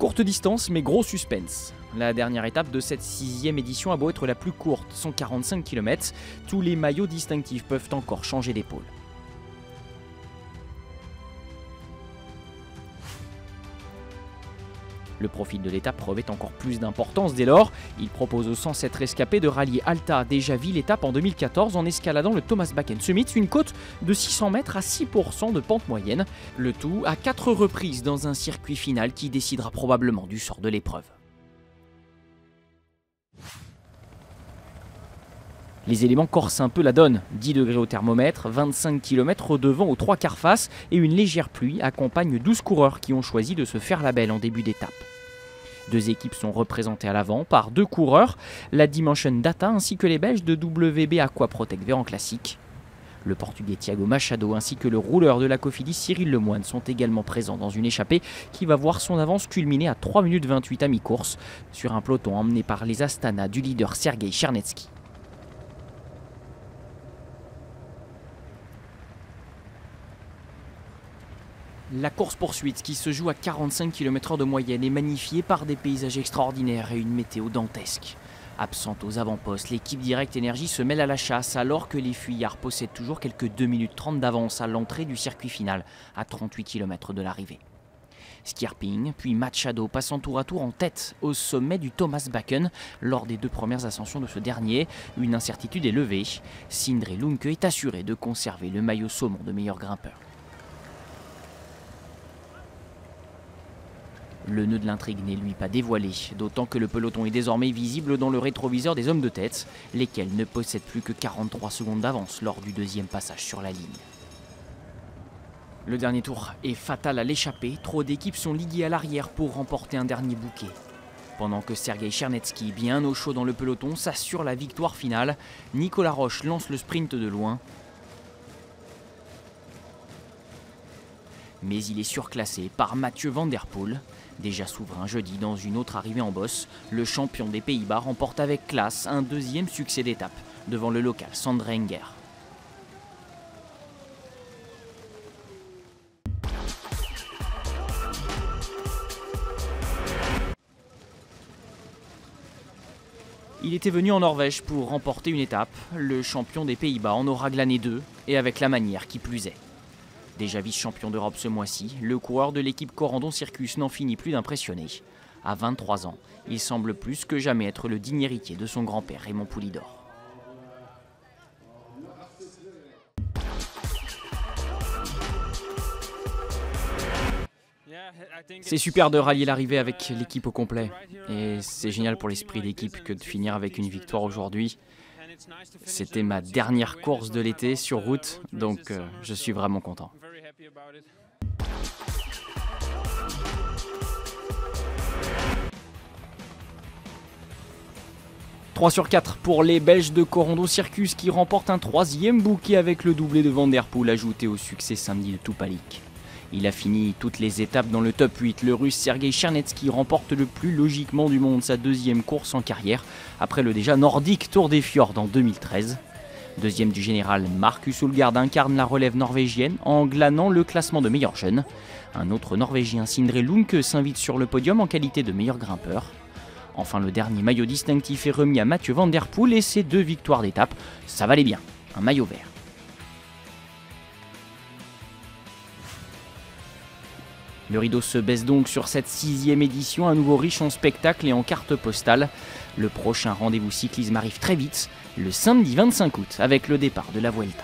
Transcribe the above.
Courte distance mais gros suspense. La dernière étape de cette 6e édition a beau être la plus courte, 145 km, tous les maillots distinctifs peuvent encore changer d'épaule. Le profil de l'étape revêt encore plus d'importance dès lors. Il propose aux 107 rescapés de rallier Alta a déjà vu l'étape en 2014 en escaladant le Thomas Bakken Summit, une côte de 600 mètres à 6% de pente moyenne. Le tout à 4 reprises dans un circuit final qui décidera probablement du sort de l'épreuve. Les éléments corsent un peu la donne, 10 degrés au thermomètre, 25 km au devant aux 3/4 face et une légère pluie accompagnent 12 coureurs qui ont choisi de se faire la belle en début d'étape. 2 équipes sont représentées à l'avant par 2 coureurs, la Dimension Data ainsi que les Belges de WB Aquaprotec Véran Classique. Le Portugais Thiago Machado ainsi que le rouleur de la Cofidis Cyril Lemoine sont également présents dans une échappée qui va voir son avance culminer à 3 minutes 28 à mi-course sur un peloton emmené par les Astana du leader Sergei Chernetsky. La course-poursuite qui se joue à 45 km/h de moyenne est magnifiée par des paysages extraordinaires et une météo dantesque. Absente aux avant-postes, l'équipe Direct Energy se mêle à la chasse alors que les fuyards possèdent toujours quelques 2 minutes 30 d'avance à l'entrée du circuit final à 38 km de l'arrivée. Skierping puis Machado passant tour à tour en tête au sommet du Thomas Bakken lors des 2 premières ascensions de ce dernier. Une incertitude est levée. Sindre Lunke est assuré de conserver le maillot saumon de meilleur grimpeur. Le nœud de l'intrigue n'est lui pas dévoilé, d'autant que le peloton est désormais visible dans le rétroviseur des hommes de tête, lesquels ne possèdent plus que 43 secondes d'avance lors du 2e passage sur la ligne. Le dernier tour est fatal à l'échappée, trop d'équipes sont liguées à l'arrière pour remporter un dernier bouquet. Pendant que Sergei Chernetsky, bien au chaud dans le peloton, s'assure la victoire finale, Nicolas Roche lance le sprint de loin. Mais il est surclassé par Mathieu Van Der Poel. Déjà souverain jeudi dans une autre arrivée en bosse, le champion des Pays-Bas remporte avec classe un 2e succès d'étape devant le local Sander Enger. Il était venu en Norvège pour remporter une étape. Le champion des Pays-Bas en aura glané 2 et avec la manière qui plus est. Déjà vice-champion d'Europe ce mois-ci, le coureur de l'équipe Corendon Circus n'en finit plus d'impressionner. À 23 ans, il semble plus que jamais être le digne héritier de son grand-père Raymond Poulidor. C'est super de rallier l'arrivée avec l'équipe au complet. Et c'est génial pour l'esprit d'équipe que de finir avec une victoire aujourd'hui. C'était ma dernière course de l'été sur route, donc je suis vraiment content. 3 sur 4 pour les Belges de Corendon Circus qui remportent un 3e bouquet avec le doublé de Van Der Poel ajouté au succès samedi de Tupalik. Il a fini toutes les étapes dans le top 8. Le Russe Sergei Chernetsky remporte le plus logiquement du monde sa 2e course en carrière, après le déjà nordique Tour des Fjords en 2013. 2e du général, Markus Ulgaard incarne la relève norvégienne en glanant le classement de meilleur jeune. Un autre Norvégien, Sindre Lunke, s'invite sur le podium en qualité de meilleur grimpeur. Enfin, le dernier maillot distinctif est remis à Mathieu Van Der Poel et ses 2 victoires d'étape. Ça valait bien, un maillot vert. Le rideau se baisse donc sur cette 6e édition, à nouveau riche en spectacles et en cartes postales. Le prochain rendez-vous cyclisme arrive très vite, le samedi 25 août, avec le départ de la Vuelta.